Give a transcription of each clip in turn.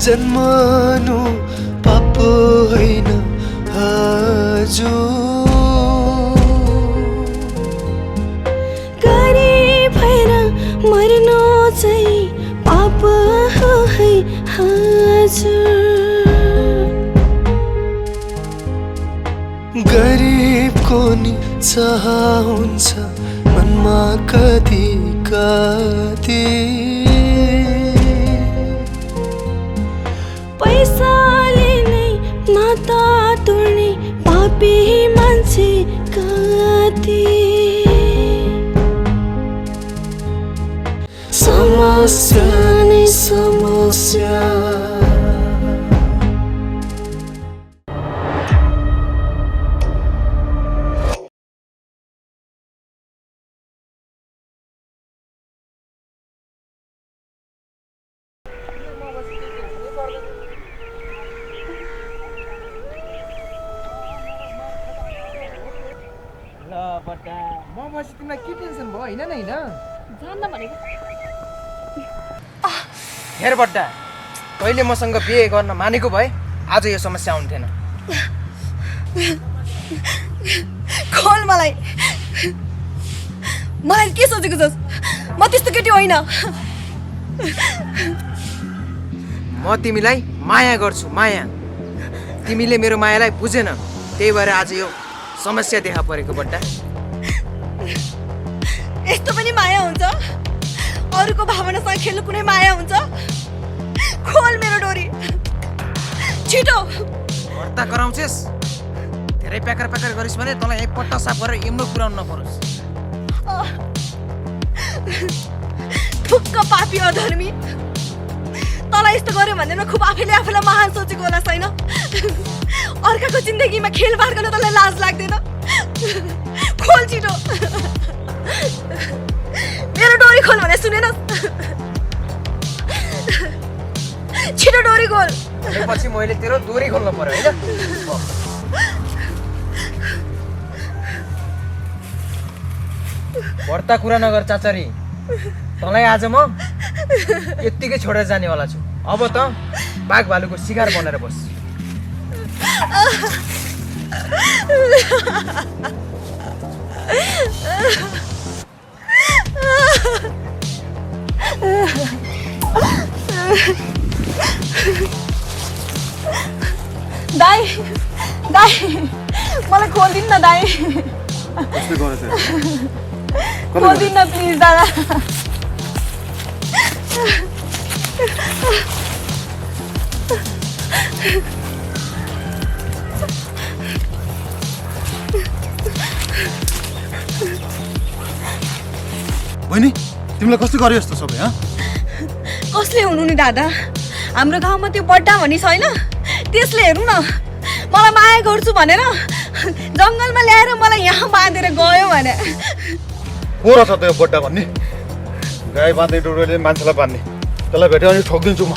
जन्मनु पाप होइन हजुर, गरिब भएर मर्नु चाहिँ पाप हो है हजुर। गरिबको नि चाह हुन्छ मनमा कति कति, पैसाले नै नाता तोड्ने पापी मान्छे कति। समस्या नै समस्या। म बसी तिमीलाई के टेन्सन भयो होइन नि होइन जान्न भनेको हेर बड्डा, तैँले मसँग बिहे गर्न मानेको भए आज यो समस्या हुन्थेन। खोल मलाई के सोचेको छस्? म त्यस्तो केटी होइन। म तिमीलाई माया गर्छु, माया। तिमीले मेरो मायालाई बुझेन, त्यही भएर आज यो समस्या देखा परेको बड्डा। यस्तो पनि माया हुन्छ? अरूको भावनासँग खेल्नु कुनै माया हुन्छ? खोल मेरो डोरी छिटो। व्रत गराउँछेस्? धेरै प्याकर प्याकर गरिस् भने तँलाई एकपल्ट साफ गरेर इम्रो पुऱ्याउनु नपरोस्। ठुक्क पापी अधर्मी, तँलाई यस्तो गर्यो भनेर खुब आफैले आफूलाई महान सोचेको होला छैन? अर्काको जिन्दगीमा खेलबाड गर्न तँलाई लाज लाग्दैन? खोल छिटो मेरो डोरी खोल भने सुनेनस्? छिटो डोरी खोल। पछि मैले तेरो डोरी खोल्नु पर्यो हैन? व्रत कुरा नगर चाचरी, तँलाई आज म यत्तिकै छोडेर जानेवाला छु। अब त बाघ भालुको शिकार बनेर बस। दाइ दाइ मलाई खोलिदिनु न दाइ, खोलिदिनु न प्लिज दादा। बहिनी, तिमीलाई कस्तो गर्यो यस्तो सबै? कसले हुनु नि दादा? हाम्रो गाउँमा त्यो बड्डा भन्ने छैन? त्यसले हेर्नु न, मलाई माया गर्छु भनेर जङ्गलमा ल्याएर मलाई यहाँ बाँधेर गयो भने। को रहेछ त्यो बड्डा भन्ने? गाई बाँध्ने डोरीले मान्छेलाई बाँध्ने, त्यसलाई भेट्यो भने ठोकिदिन्छु म।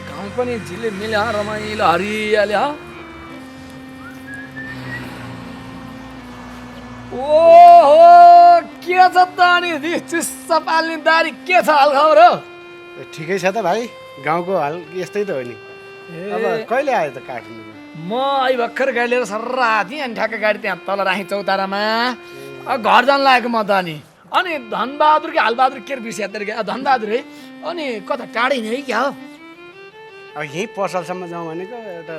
गाउँ पनि झिलिमिली रमाइलो हरियाली। ओहो के छ त अनि चिस्स पाल्ने दारी के छ हालखबर? ठिकै छ त भाइ, गाउँको हाल यस्तै त हो नि। अब कहिले आयो त काठमाडौँ? म अहिले भर्खर गाडी लिएर सर्रा थिएँ, अनि ठ्याक्क गाडी त्यहाँ तल राखेँ चौतारामा। घर जान लागेको म त। अनि धनबहादुर कि हालबहादुर के बिर्सिया तेरो? धनबहादुर है। अनि कता टाढै नै क्या? अब यहीँ पसलसम्म जाउँ भनेको, एउटा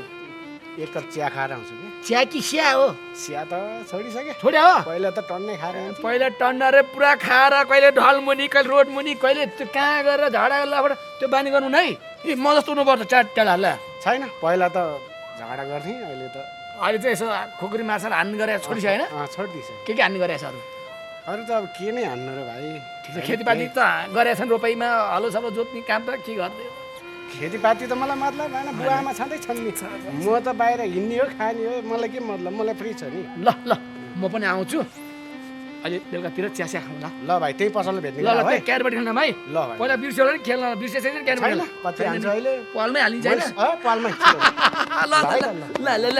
एक कप चिया खाएर आउँछु कि। चिया कि स्या हो सिया त छोडिसके छोड्या हो पहिला त टन्नै खाएर हिँड्थेँ। पहिला टन्डरे पुरा खाएर कहिले ढल मुनि कहिले रोड मुनि कहिले त्यो कहाँ गरेर झगडा गर्दा त्यो बानी गर्नु नै ए म जस्तो हुनुपर्छ च्याटहाला छैन पहिला त झगडा गर्थेँ अहिले त अहिले चाहिँ यसो खुकुरी माछा हान्नु गरेर छोडिसक्यो होइन छोडिदिएछ। के हान्नु गरेछ अरू अरू त अब के नै हान्नु र भाइ। खेतीपाती त गरेका छन् रोपाइमा हलो सलो जोत्ने काम त के गर्दै खेतीपाती त मलाई मतलब भएन बुवामा छँदै छन् नि। म त बाहिर हिँड्ने हो खाने हो मलाई के मतलब मलाई फ्री छ नि। ल ल म पनि आउँछु अहिले बेलुकातिर चिया खाउँ ल भाइ त्यही पसलले भेट्ने ल ल त्यही क्यारबेट खेल्न भाइ ल भाइ पहिला बिर्स्यो भने खेल्न बिर्सेछ क्यारबेट छैन कति हान्छ अहिले पालमै हालिन्छ होइन पालमै ल ल ल ल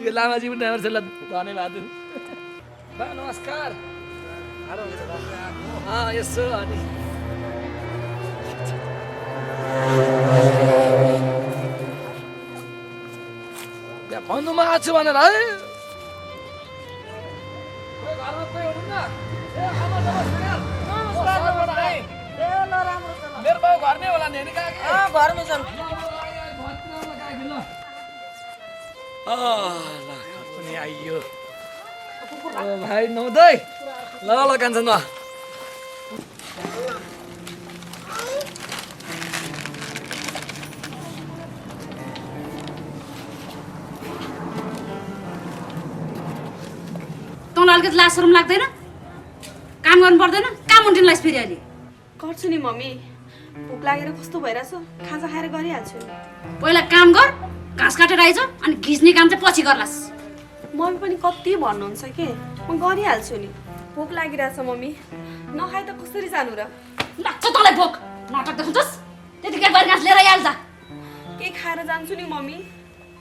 यो लामाजी पनि ड्राइभर छ ल धन्यवाद बा नमस्कार यसो अनि भन्नुमा आएको छु भनेर है घरमा कोही हुनुहुन्न मेरो बाउ घरमै होला नि घरमै छन् पनि आइयो भाइ नहुँदै ल ल कान्छन तँलाई अलिकति लाज शरम लाग्दैन काम गर्नु पर्दैन काम हुन्थेन लाइस फेरि अहिले गर्छु नि मम्मी भोक लागेर कस्तो भइरहेछ खाजा खाएर गरिहाल्छु नि पहिला काम गर घाँस काटेर आइज अनि घिच्ने काम चाहिँ पछि गर्लास् मम्मी पनि कति भन्नुहुन्छ के म गरिहाल्छु नि भोक लागिरहेछ मम्मी नखाए त कसरी जानु र लाग्छ तँलाई भोक नाटक देखाउँछस् त्यतिकै बारी घाँस लिएर आइहाल्छ के खाएर जान्छु नि मम्मी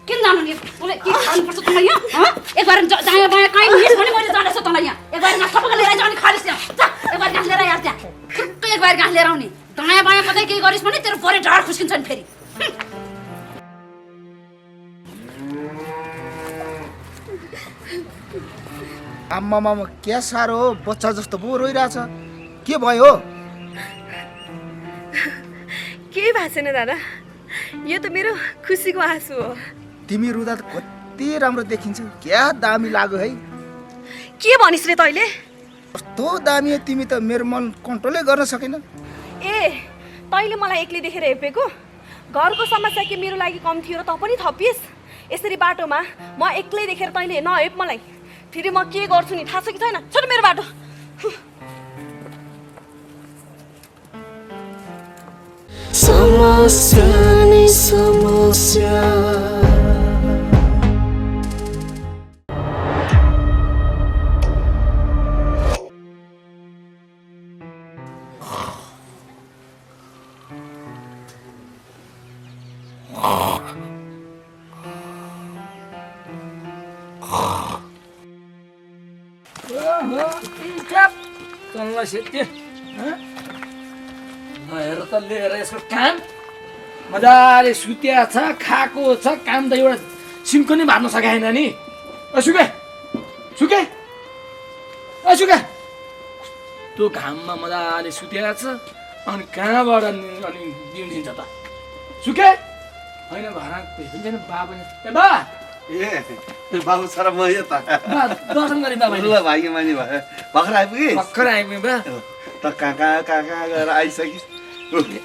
किन जानु नि तँलाई के खानुपर्छ तँलाई यहाँ एकबार दायाँ बायाँ कहीँ हिँड्छ भने मैले जानेछु तँलाई यहाँ एकबार घाँस टपक्क लिएर आइज अनि खालिस् त्यहाँ जा एकबार घाँस लिएर आइहाल्छ त्यहाँ ठुक्कै एकबार घाँस लिएर आउने दायाँ बायाँ कतै केही गरिस् भने तेरो भरे ढाड खुस्किन्छ नि फेरि आम्मामा क्या साह्रो हो बच्चा जस्तो पो रोइरहेछ के भयो केही भएको छैन दादा यो त मेरो खुसीको आँसु हो तिमी रुँदा त कति राम्रो देखिन्छ क्या दामी लाग्यो है के भनिस् रे तैँले कस्तो दामी हो तिमी त मेरो मन कन्ट्रोलै गर्न सकेन ए तैँले मलाई एक्लै देखेर हेपेको घरको समस्या के मेरो लागि कम थियो र त पनि थपिस् यसरी बाटोमा म एक्लै देखेर तैँले नहेप मलाई फेरि म के गर्छु नि थाहा छ कि छैन छोड मेरो बाटो समस्या नि समस्या तँलाई सेत्यो हेर त लिएर यसको काम मजाले सुत्या छ खाएको छ काम त एउटा सिन्को नि भार्न सकेन नि सुके सुके सुके त्यो घाममा मजाले सुत्या छ अनि कहाँबाट अनि दिन्छ त सुके होइन घर भेटिँदैन बाबा ए बा ए बाबु छोरा म यता दर्शन गरेँ बाबा ल भाइ मानी भयो भर्खर आइपुगे भर्खर आइपुग्यो बा त कहाँ गएर आइसकिस्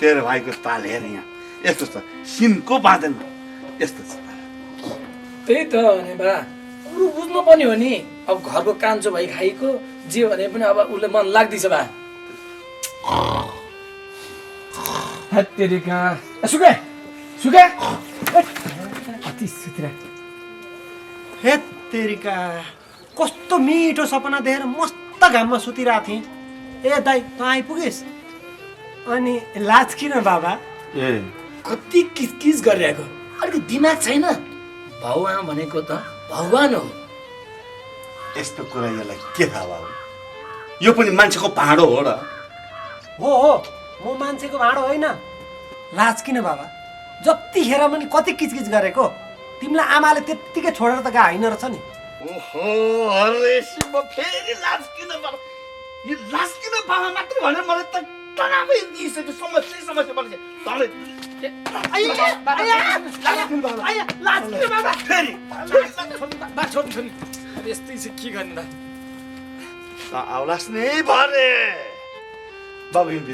तेरो भाइको ताल हेर यहाँ यस्तो छ सिनको बाँधेन यस्तो छ त्यही त भने बा अरू बुझ्नु पनि हो नि अब घरको कान्छो भाइ खाइको जे भने पनि अब उसले मन लाग्दैछ बा हत्तेरिका सुके सुके अति सुतिरा हे तेरिका कस्तो मिठो सपना देखेर मस्त घाममा सुतिरहेको थिएँ ए दाइ तँ आइपुगेस् अनि लाज किन बाबा ए कति किचकिच गरिरहेको अलिक दिमाग छैन भगवान भनेको त भगवान हो यस्तो कुरा यसलाई के थाहा बाबु यो पनि मान्छेको भाँडो हो र हो म मान्छेको भाँडो होइन लाज किन बाबा जतिखेर पनि कति किचकिच गरेको तिमीलाई आमाले त्यत्तिकै छोडेर त गएको होइन रहेछ नि ओहो अरे शिव फेरि लाज किन बाबा यो लाज किन बाबा मात्रै भनेर मलाई त तनावै दिइसक्यो समस्या पर्छ तँले छोरी छोरी यस्तै चाहिँ के गर्ने त आउलास् नि भने बाबु हिँड्दै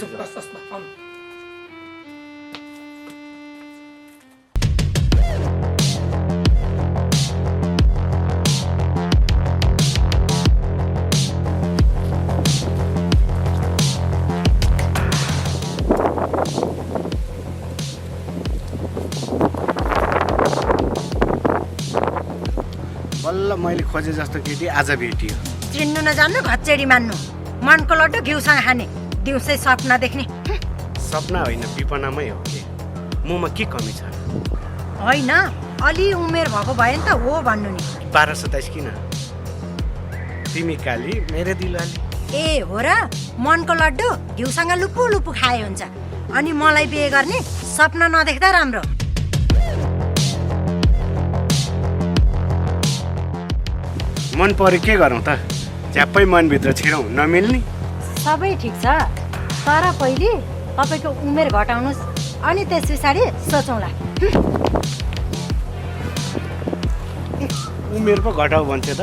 बल्ल मैले खोजे जस्तो केटी आज भेटियो। चिन्नु नजान्नु घच्चेडी मान्नु मनको लड्डु घिउसँग खाने दिउँसै सपना देख्ने सपना होइन विपनामै हो कि ममा के कमी छ? होइन अलि उमेर भएको भयो नि त हो भन्नु नि। 1227 किन? तिमी काली मेरो दिलवाली। ए हो र मनको लड्डु घिउसँग लुपु लुपु खाए हुन्छ अनि मलाई बिहे गर्ने सपना नदेख्दा राम्रो। मन पऱ्यो के गरौँ त? झ्याप्पै मनभित्र छिरौँ नमिल्ने। सबै ठिक छ तर पहिले तपाईँको उमेर घटाउनुहोस् अनि त्यस पछाडि सोचौँला। उमेर पो घटाउ भन्छ त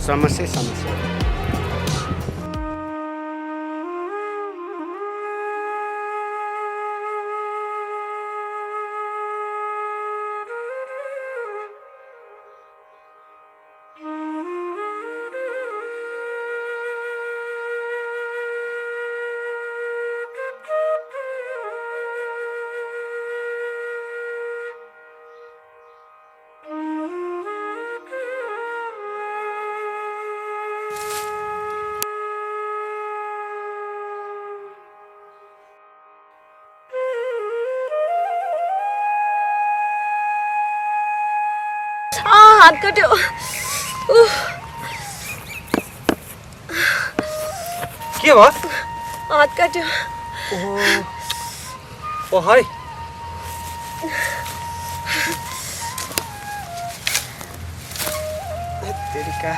समस्या। हात काट्यो। के भयो? हात काट्यो। ओ है तेरिका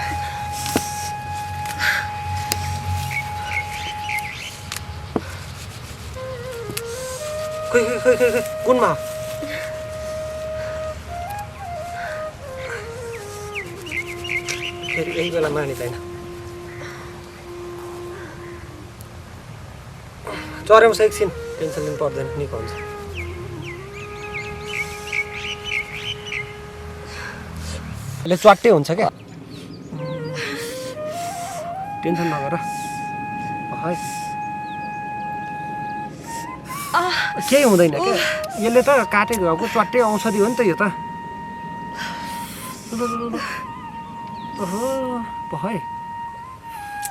खोइ कुनमा फेरि यही बेला मानिँदैन। चऱ्याउँछ एकछिन टेन्सन लिनु पर्दैन निको हुन्छ। यसले च्वाट्टै हुन्छ क्या टेन्सन नगर। है केही हुँदैन क्या यसले त काटेको घाउको च्वाट्टै औषधि हो नि त यो त। ओहो भए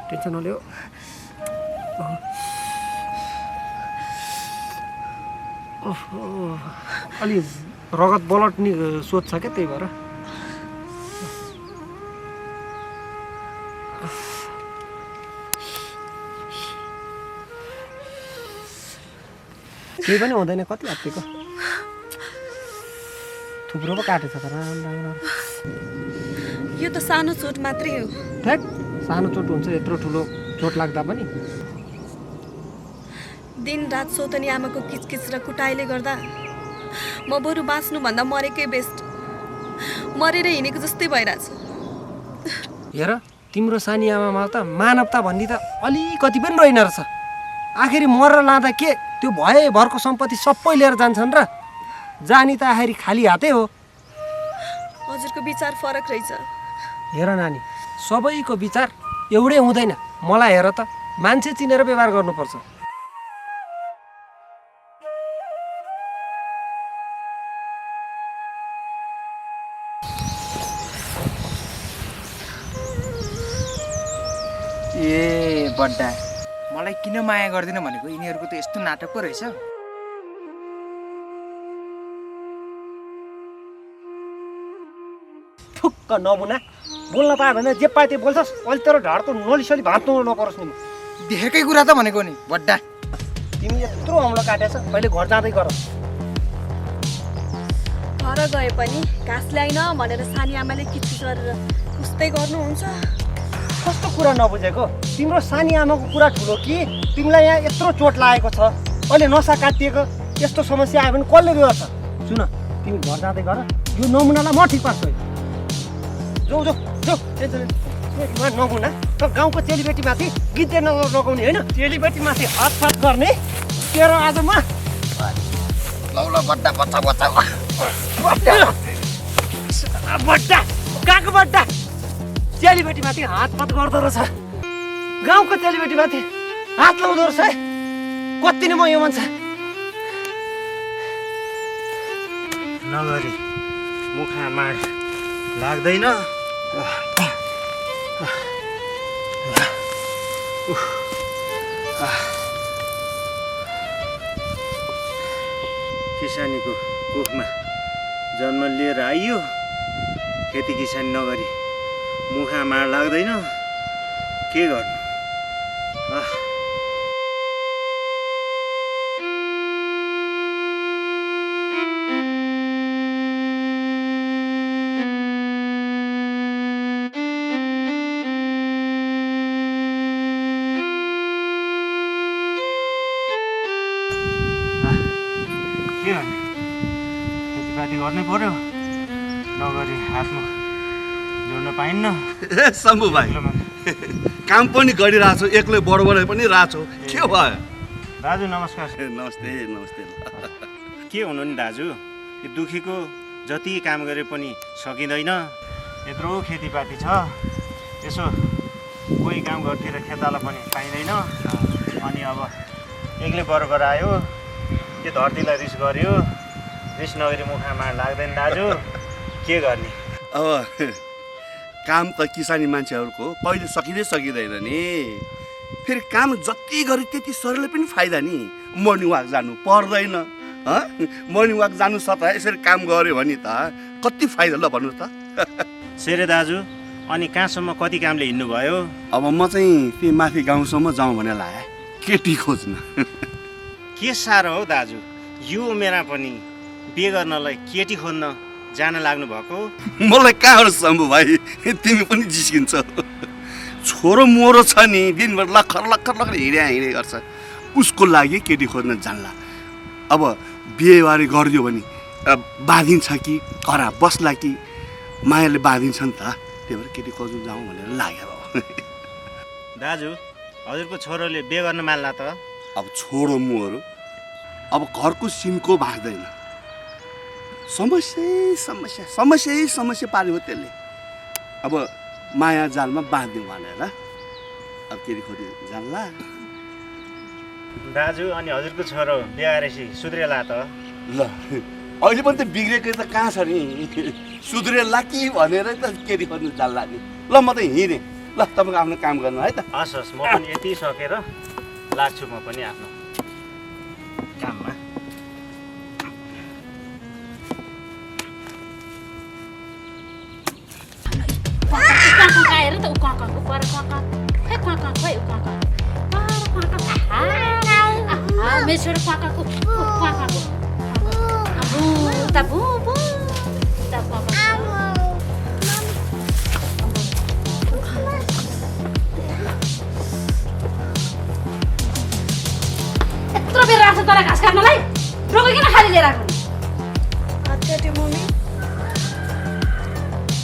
टेन्सन नलियो। ओहो अलि रगत बलट नि सोध्छ क्या त्यही भएर। केही पनि हुँदैन कति हप्तेको थुप्रो पो काटेछ त राम्रो। यो त सानो चोट मात्रै हो। ठ्याक सानो चोट हुन्छ यत्रो ठुलो चोट लाग्दा पनि। दिन रात सौतनी आमाको किचकिच र कुटाइले गर्दा म बरु बाँच्नुभन्दा मरेकै बेस्ट। मरेर हिँडेको जस्तै भइरहेछ। हेर तिम्रो सानी आमामा त मानवता भन्ने त अलिकति पनि रहेन रहेछ। आखिरी मरेर लाँदा के त्यो भएभरको सम्पत्ति सबै लिएर जान्छन् र जानी त आखिरी खाली हातै हो। हजुरको विचार फरक रहेछ। हेर नानी सबैको विचार एउटै हुँदैन। मलाई हेर त मान्छे चिनेर व्यवहार गर्नुपर्छ। ए बड्डा मलाई किन माया गर्दैन भनेको यिनीहरूको त यस्तो नाटक पो रहेछ। ठुक्क नमुना बोल्न पायो भने जे पाए त्यो बोल्छस्। अहिले तेरो ढाड त नलिसली भाँच्नु नपरोस् नि। देखेकै कुरा त भनेको नि बड्डा। तिमी यत्रो औँलो काटेछ अहिले घर जाँदै गर। घर गए पनि घाँस ल्याइन भनेर सानी आमाले किचकिच गरेर उस्तै गर्नुहुन्छ। कस्तो कुरा नबुझेको? तिम्रो सानी आमाको कुरा ठुलो कि तिमीलाई यहाँ यत्रो चोट लागेको छ अहिले नसा काटिएको यस्तो समस्या आयो भने कसले गर्छ? सुन, तिमी घर जाँदै गर, यो नमुनालाई म ठिक पार्छु। जाऊ जाऊ जाऊ। नमुना त गाउँको चेलीबेटीमाथि गिद्धे नगाउने होइन, चेलीबेटीमाथि हातपात गर्ने तेरो आज म लौलो बड्डा बच्चा बच्चा बड्डा कहाँको बड्डा चेलीबेटीमाथि हातपात गर्दो रहेछ, गाउँको चेलीबेटीमाथि हात लाउँदो रहेछ है। कति नै म यो मान्छे नगरी मुखमा माड लाग्दैन। किसानीको कोखमा जन्म लिएर आइयो, खेती किसानी नगरी मुखमा माड लाग्दैन, के गर्नु? के गर्ने, खेतीपाती गर्नै पर्यो, नगरी हातमुख जोड्न पाइन्न। शम्भु भाइ काम पनि गरिरहेछौ, एक्लै बडबडाइ पनि रहेछौ, के भयो? दाजु नमस्कार। नमस्ते नमस्ते। के हुनु नि दाजु, यो दुखीको जति काम गरे पनि सकिँदैन। यत्रो खेतीपाती छ, यसो कोही काम गर्तिर खेताला पनि पाइँदैन। अनि अब एक्लै बरोबर आयो, यो धरतीलाई रिस गर्यो, रिस नगरी मुखमा माड लाग्दैन दाजु, के गर्ने? अब काम त किसानी मान्छेहरूको कहिले सकिँदै सकिँदैन नि। फेरि काम जति गरे त्यति शरीरले पनि फाइदा नि। मर्निङ वाक जानु पर्दैन, मर्निङ वाक जानु सता यसरी काम गऱ्यो भने त कति फाइदा ल भन्नु त। सेरे दाजु, अनि कहाँसम्म कति कामले हिँड्नु भयो? अब म चाहिँ त्यही माथि गाउँसम्म जाउँ भनेर लाग्यो, केटी खोज्न। के साह्रो हो दाजु, यो उमेरमा पनि बिहे गर्नलाई केटी खोज्न जान लाग्नु भएको? मलाई कहाँबाट शम्भु भाइ, तिमी पनि जिस्किन्छौ। छोरो मोरो छ नि, दिनभर लखर लखर लखर हिँडे गर्छ, उसको लागि केटी खोज्न जान्ला। अब बिहेबारी गरिदियो भने बाँधिन्छ कि करा बस्ला कि मायाले बाँधिन्छ नि त, त्यही भएर केटी खोज्नु जाउँ भनेर लाग्यो। दाजु, हजुरको छोरोले बिहे गर्न मान्ला त? अब छोरो मोरो, अब घरको सिन्को भाँच्दैन, समस्या पार्यो त्यसले। अब माया जालमा बाँधिदिउँ भनेर अब केटी खोज्नु जान्ला। दाजु, अनि हजुरको छोरो बिहे गरेपछि सुध्रेला त? ल अहिले पनि त बिग्रेको त कहाँ छ नि, सुध्रेला कि भनेर त केटी खोज्नु जान्ला नि। ल म त हिँडेँ, ल तपाईँको आफ्नो काम गर्नु है त। हस् हस्, म पनि यति सकेर लाग्छु म पनि आफ्नो काममा। यत्रो बेर राख्छ तँलाई घाँस काट्नलाई, रोको किन खाली लिएर आएको? हात काट्यो मम्मी।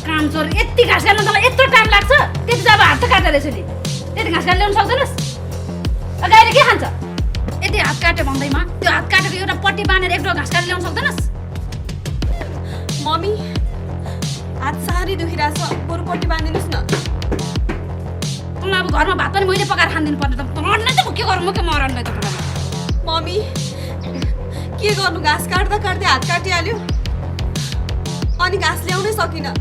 काम चोर, यति घाँस काट्न तँलाई यत्रो टाइम लाग्छ? त्यति त अब हात त काट्दा रहेछ नि, त्यति घाँस काट्न ल्याउनु सक्दैनस्? गाईले के खान्छ? यति हात काट्यो भन्दैमा त्यो हात काटेको एउटा पट्टी बाँधेर एक डोको घाँस काटेर ल्याउनु सक्दैनस्? मम्मी, हात साह्रै दुखिरहेछ, बरु पट्टी बाँधिदिनुहोस् न। तँलाई अब घरमा भात पनि मैले पकाएर खानिदिनु पर्ने त, मर्ने त के गरौँ, म के मरन्नै त तँलाई। मम्मी, के गर्नु, घाँस काट्दा काट्दै हात काटिहाल्यो, अनि घाँस ल्याउनै सकिनँ।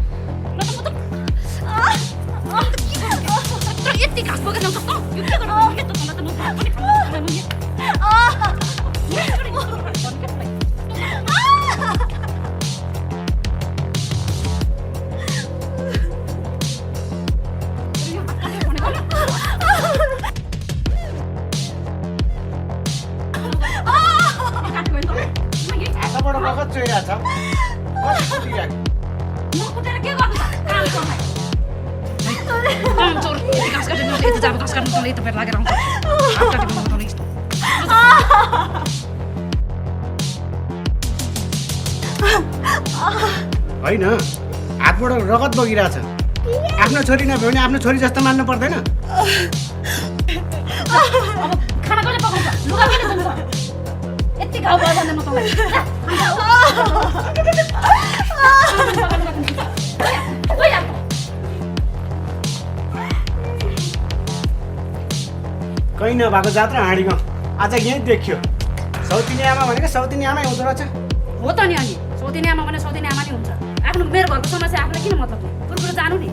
यति घाँस बोकेर ल्याउनु सक्छौ? यो के गर्नु, म के त तँलाई त म भात पनि खानु चोइरहेछ नकुटेर के गर्नु त? काम चोरलाई काम चोर, घाँस काट्नु यति जाब घाँस काट्नु तँलाई यति बेर लागेर आउँछ, हात काटेको तँलाई यस्तो। होइन हातबाट रगत बगिरहेछ आफ्नो छोरी नभ्यो भने आफ्नो छोरी जस्तो मान्नु पर्दैन अब खाना कसले पकाउँछ लुगा कसले धुन्छ यति घाउ भयो भने म तपाईँ कहीँ नभएको जात्रा हाँडीमा आज यहीँ देखियो सौतिनी आमा भनेको सौतिनी आमै हुँदो रहेछ हो त नि अनि सौतिनी आमा भने सौतिनी आमा नै हुन्छ आफ्नो मेरो घरको समस्या आफूलाई किन मतलब कुरो जानु नि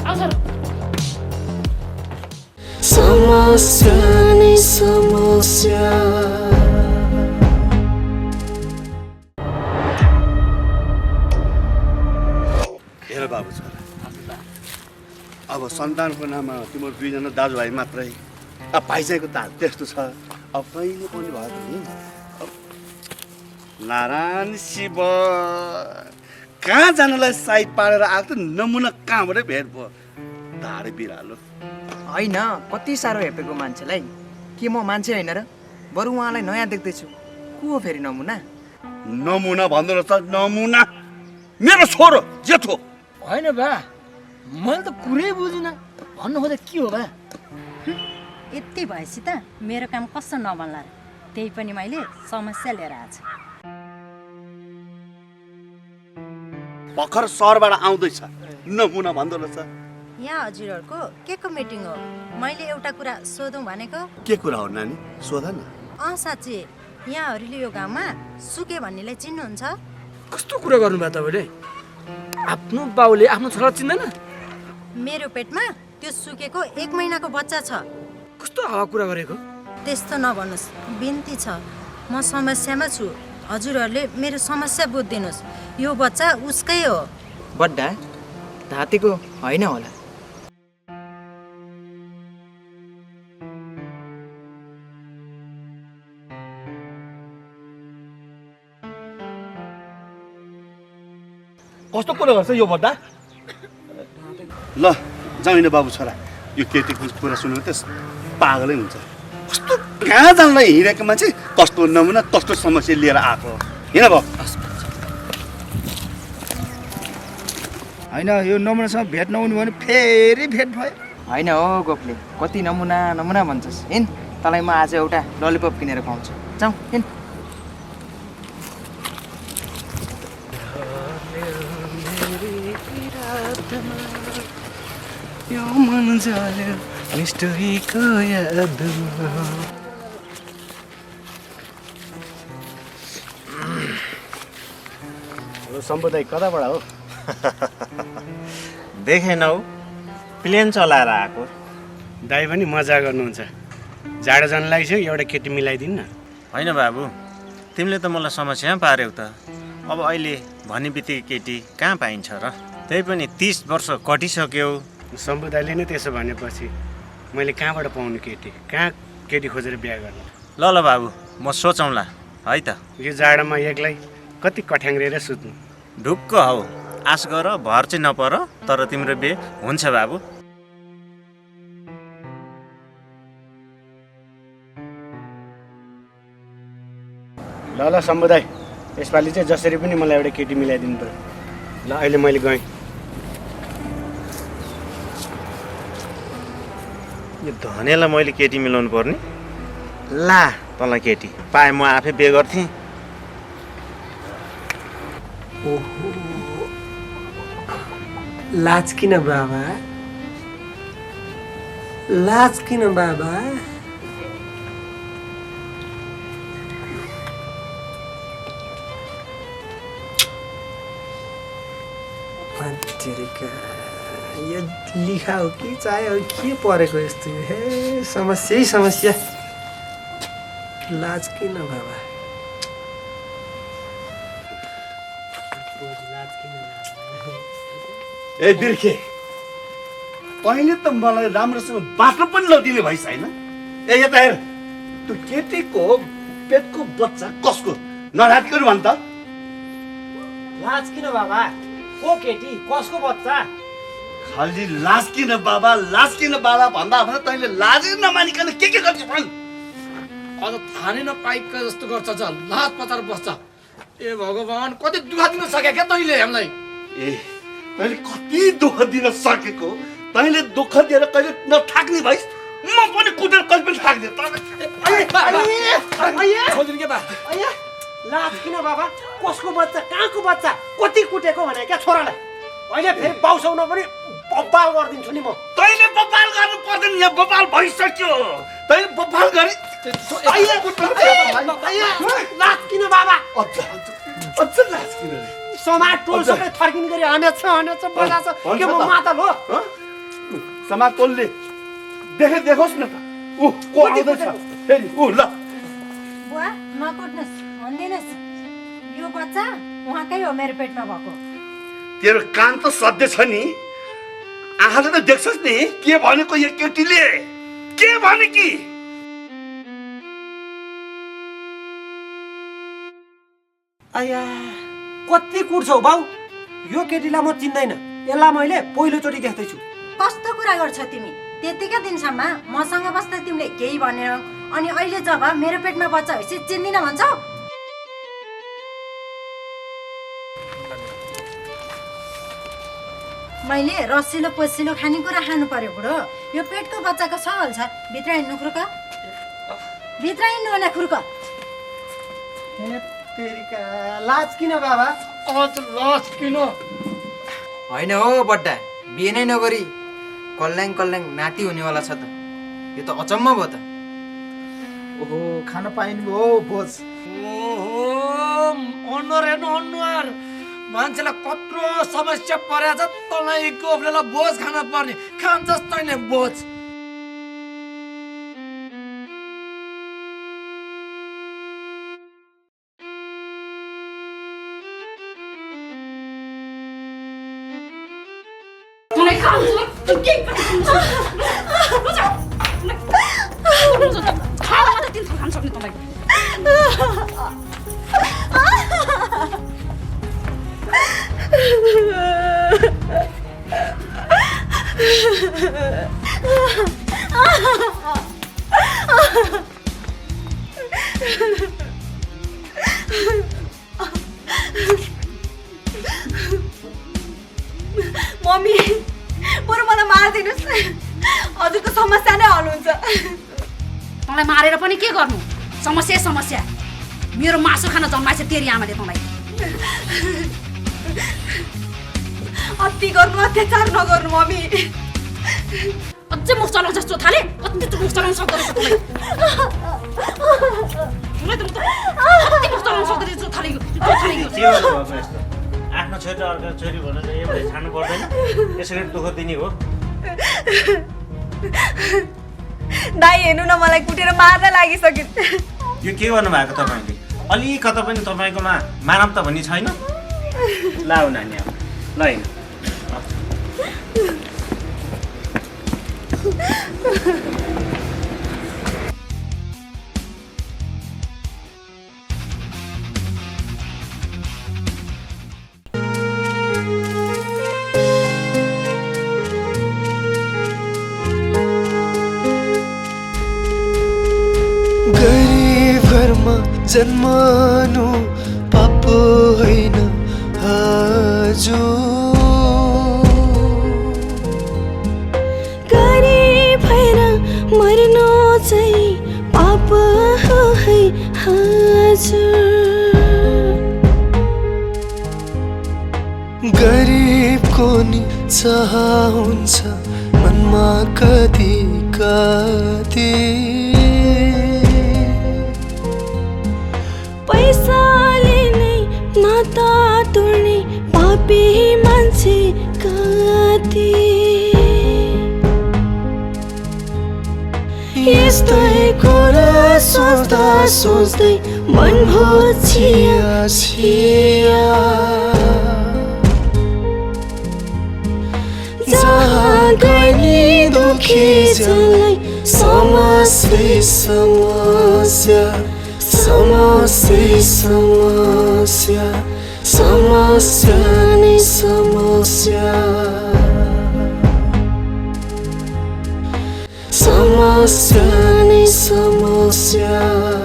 आउँछ समस्या नि समस्या हेर बाबु छोरा अब सन्तानको नाममा तिम्रो दुईजना दाजुभाइ मात्रै अब भाइचाहिँको त त्यस्तो छ अब कहिले पनि भयो भने नारायण शिव कहाँ जानलाई साइड पारेर आएको त नमुना कहाँबाटै भेट भयो धारे बिरालो होइन कति साह्रो हेपेको मान्छेलाई के म मान्छे होइन र बरु उहाँलाई नयाँ देख्दैछु को हो फेरि नमुना नमुना भन्दो रहेछ नमुना मेरो छोरो जेठो होइन बा मैले त कुरै बुझिनँ भन्नु खोज्दा के हो बा यति भएपछि त मेरो काम कस्तो नबन्ला र त्यही पनि मैले समस्या लिएर आएको छु भर्खर सहरबाट आउँदैछ नमुना भन्दो रहेछ यहाँ हजुरहरूको के को मिटिङ हो मैले एउटा कुरा सोधौँ भनेको के कुरा हो नानी सोध न साँच्ची यहाँहरूले यो गाउँमा सुके भन्नेलाई चिन्नुहुन्छ कस्तो कुरा गर्नुभयो तपाईँले आफ्नो बाउले आफ्नो छोरा चिन्दैन मेरो पेटमा त्यो सुकेको 1 महिनाको बच्चा छ कस्तो हावा कुरा गरेको त्यस्तो नभन्नुहोस् बिन्ती छ म समस्यामा छु हजुरहरूले मेरो समस्या बुझिदिनुहोस् यो बच्चा उसकै हो बड्डा धातेको होइन होला कस्तो कुरा गर्छ यो बड्डा ल जाउँ बाबु छोरा यो केटीको कुरा सुन्नु त पागलै हुन्छ कस्तो कहाँ जानलाई हिँडेको मान्छे कस्तो नमुना कस्तो समस्या लिएर आएको होइन भाउ होइन यो नमुनासँग भेट नहुनु भने फेरि भेट भयो होइन हो गोपले कति नमुना नमुना भन्छस् हिँड तँलाई म आज एउटा ललिपप किनेर खुवाउँछु जाउँ हिँड यो मन जाल्यो निष्ठुरीको यादमा सम्पदाय कताबाट हो देखेनौ प्लेन चलाएर आएको दाइ पनि मजा गर्नुहुन्छ जाडो जान लागिसक्यो एउटा केटी मिलाइदिनु न होइन बाबु तिमीले त मलाई समस्या पार्यौ त अब अहिले भन्ने बित्तिकै केटी कहाँ पाइन्छ र त्यही पनि 30 वर्ष कटिसक्यो सम्पदायले नै त्यसो भनेपछि मैले कहाँबाट पाउनु केटी कहाँ केटी खोजेर बिहा गर्नु ल ल बाबु म सोचौँला है त यो जाडोमा एक्लै कति कठ्याङ्ग्रेर सुत्नु ढुक्क हौ आश गर भर चाहिँ नपर तर तिम्रो बिहे हुन्छ बाबु ल ल सम्पदाय यसपालि चाहिँ जसरी पनि मलाई एउटा केटी मिलाइदिनु पर्यो ल अहिले मैले गएँ यो धनेलाई मैले केटी मिलाउनु पर्ने ला तँलाई केटी पाए म आफै बिहे गर्थेँ लाज किन बाबा लाज किन बाबा यो लिखा हो कि चाहे हो के परेको यस्तो हे समस्या समस्या लाज किन बाबा ए बिर्खे पहिले त मलाई राम्रोसँग बाटो पनि लदिने भइस होइन ए यता हेर त्यो केटीको पेटको बच्चा कसको नरातिको भन् त लाज किन बाबा को केटी कसको बच्चा खालि लाज किन बाबा भन्दा भन्दा तैँले लाजै नमानिकन के गर्छ भन् अझ थानै नपाइका जस्तो गर्छ छ लात पतार बस्छ ए भगवान् कति दुःख दिन सके क्या तैँले हामीलाई ए तैँले कति दुःख दिन सकेको तैँले दुःख दिएर कहिले नथाक्ने भइस् म पनि कुदेर कहिले पनि थाक्दिनँ छोडिदिनु के बा लाज किन बाबा कसको बच्चा कहाँको बच्चा कति कुटेको भने क्या छोरालाई अहिले फेरि बाउसाउन पनि बब्बाल गरिदिन्छु नि म तैँले बब्बाल गर्नु पर्दैन यहाँ बब्बाल भइसक्यो तैँले बब्बाल गरी लाज किन बाबा अझ लाज किन समाज टोल सबै थर्किने गरी हानेछ बजाछ के म माता हो समाज टोलले देखोस् न त ऊ को आउँदैछ फेरि ऊ ल बुवा नकुट्नुहोस् भनिदिनुहोस् यो बच्चा उहाँकै हो मेरो पेटमा भएको तेरो कान त सधैँ छ नि आँखाले त देख्छस् नि के भनेको यो केटीले के भने कि आया कति कुट्छौ बाउ यो केटीलाई म चिन्दैन यसलाई मैले पहिलोचोटि देख्दैछु कस्तो कुरा गर्छौ तिमी त्यतिकै दिनसम्म मसँग बस्दा तिमीले केही भनेनौ अनि अहिले जब मेरो पेटमा बच्चा भएपछि चिन्दिन भन्छौ मैले रसिलो पसिलो खानेकुरा खानु पर्यो बुढो यो पेटको बच्चाको सवाल छ भित्र हिँड्नु खुर्क भित्र हिँड्नु भने खुर्क लाज किन बाबा अझ लाज किन होइन हो बड्डा बिहे नै नगरी कल्याङ नाति हुनेवाला छ त यो त अचम्म भयो त ओहो खान पाइनु भयो भोज ओहो अनुहार हेर्नु अनुहार मान्छेलाई कत्रो समस्या परेछ तँलाईको बेला बोझ खान पर्ने खान्छस् तैँले बोझ मम्मी बरु मलाई मारिदिनुहोस् हजुरको समस्या नै हल हुन्छ तँलाई मारेर पनि के गर्नु समस्या मेरो मासु खान जन्माएछ तेरी आमाले तँलाई अति गर्नु अत्याचार नगर्नु मम्मी अझै मुख चलाउँछ जस्तो थाले कति मुख चलाउन सक्दो रहेछ तँलाई मुख चलाउन सक्दो रहेछ थाले आफ्नो छोरी अर्को छोरी भनेर एउटै छाड्नु पर्दैन यसरी दुःख दिने हो दाइ हेर्नु न मलाई कुटेर मार्न लागिसक्यो यो के गर्नु भएको तपाईँले अलिकता पनि तपाईँकोमा मानवता भन्ने छैन लाउ नानी अब ल हैन जन्मनु पाप होइन हजुर गरिब भएर मर्नु चाहिँ पाप हो है हजुर गरिबको नि चाह हुन्छ मनमा कति कति पैसाले नै नाता तोड्ने पापी मान्छे कति यस्तै कुरा सोच्दा सोच्दै मन भो छिया छिया जहाँ गनी दुखी जनलाई समस्या नै समस्या नै समस्या समस्या